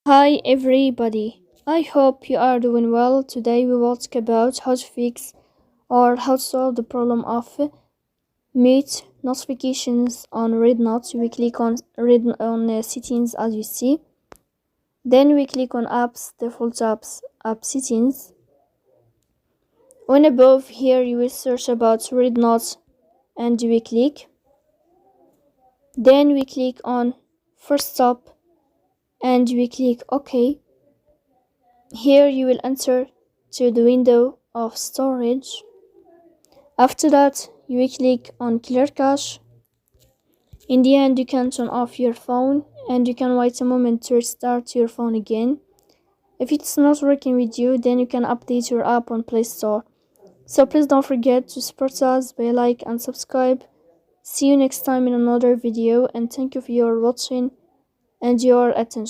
Hi everybody, I hope you are doing well. Today we will talk about how to fix or how to solve the problem of mute notifications on REDnote. We click on settings as you see. Then we click on apps, default apps, app settings. On above here you will search about REDnote and we click. Then we click on first stop and we click OK. Here you will enter to the window of storage. After that, you will click on clear cache. In the end, you can turn off your phone and you can wait a moment to restart your phone again. If it's not working with you, then you can update your app on Play Store. So please don't forget to support us by like and subscribe. See you next time in another video, and thank you for your watching and your attention.